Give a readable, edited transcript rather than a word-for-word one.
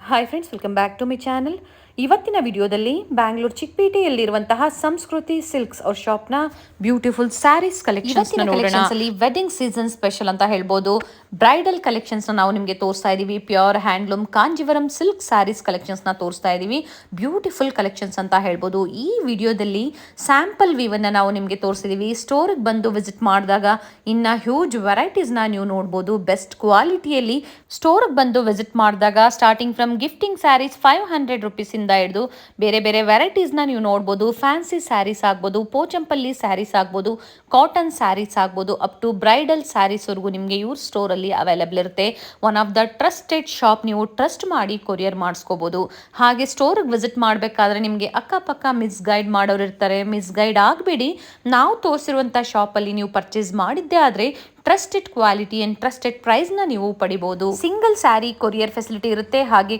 Hi friends, welcome back to my channel. ಇವತ್ತಿನ ವಿಡಿಯೋದಲ್ಲಿ ಬ್ಯಾಂಗ್ಳೂರ್ ಚಿಕ್ಕಪೇಟೆಯಲ್ಲಿರುವಂತಹ ಸಂಸ್ಕೃತಿ ಸಿಲ್ಕ್ಸ್ ಅವ್ರ ಶಾಪ್ನ ಬ್ಯೂಟಿಫುಲ್ ಸ್ಯಾರೀಸ್ ಕಲೆಕ್ಷನ್ಸ್ ಅಲ್ಲಿ ವೆಡ್ಡಿಂಗ್ ಸೀಸನ್ ಸ್ಪೆಷಲ್ ಅಂತ ಹೇಳ್ಬೋದು. ಬ್ರೈಡಲ್ ಕಲೆಕ್ಷನ್ಸ್ ನಾವು ನಿಮಗೆ ತೋರಿಸ್ತಾ ಇದೀವಿ. Pure handloom Kanjivaram silk sarees collections ನ ತೋರಿಸ್ತಾ ಇದೀವಿ. ಬ್ಯೂಟಿಫುಲ್ ಕಲೆಕ್ಷನ್ಸ್ ಅಂತ ಹೇಳ್ಬೋದು. ಈ ವಿಡಿಯೋದಲ್ಲಿ ಸ್ಯಾಂಪಲ್ ವಿವನ್ನ ನಾವು ನಿಮಗೆ ತೋರಿಸಿದೀವಿ. ಸ್ಟೋರ್ಗೆ ಬಂದು ವಿಸಿಟ್ ಮಾಡಿದಾಗ ಇನ್ನ ಹ್ಯೂಜ್ ವೆರೈಟೀಸ್ ನ ನೀವು ನೋಡಬಹುದು. ಬೆಸ್ಟ್ ಕ್ವಾಲಿಟಿಯಲ್ಲಿ ಸ್ಟೋರ್ಗೆ ಬಂದು ವಿಸಿಟ್ ಮಾಡಿದಾಗ starting from gifting sarees 500 rupees ಇಂದ ಹಿಡಿದು ಬೇರೆ ಬೇರೆ ವೆರೈಟೀಸ್ ನ ನೀವು ನೋಡಬಹುದು. ಫ್ಯಾನ್ಸಿ ಸ್ಯಾರೀಸ್ ಆಗ್ಬೋದು, ಪೋಚಂಪಲ್ಲಿ ಸ್ಯಾರೀಸ್ ಆಗ್ಬೋದು, ಕಾಟನ್ ಸ್ಯಾರೀಸ್ ಆಗ್ಬೋದು, ಅಪ್ ಟು ಬ್ರೈಡಲ್ ಸ್ಯಾರೀಸ್ ವರೆಗೂ ನಿಮಗೆ ಇವ್ರ ಸ್ಟೋರ್ ಅಲ್ಲಿ ಅವೈಲೇಬಲ್ ಇರುತ್ತೆ. One of the trusted shop. ನೀವು ಟ್ರಸ್ಟ್ ಮಾಡಿ ಕೊರಿಯರ್ ಮಾಡಿಸ್ಕೋಬಹುದು. ಹಾಗೆ ಸ್ಟೋರ್ಗೆ ವಿಸಿಟ್ ಮಾಡಬೇಕಾದ್ರೆ ನಿಮಗೆ ಅಕ್ಕಪಕ್ಕ ಮಿಸ್ ಗೈಡ್ ಮಾಡೋರು ಇರ್ತಾರೆ. ಮಿಸ್ ಗೈಡ್ ಆಗಬೇಡಿ. ನಾವು ತೋರಿಸಿರುವಂಥ ಶಾಪಲ್ಲಿ ನೀವು ಪರ್ಚೇಸ್ ಮಾಡಿದ್ದೇ ಆದರೆ trusted quality and trusted price ನ ನೀವು ಪಡಿಬಹುದು. ಸಿಂಗಲ್ ಸ್ಯಾರಿ ಕೊರಿಯರ್ ಫೆಸಿಲಿಟಿ ಇರುತ್ತೆ. ಹಾಗೆ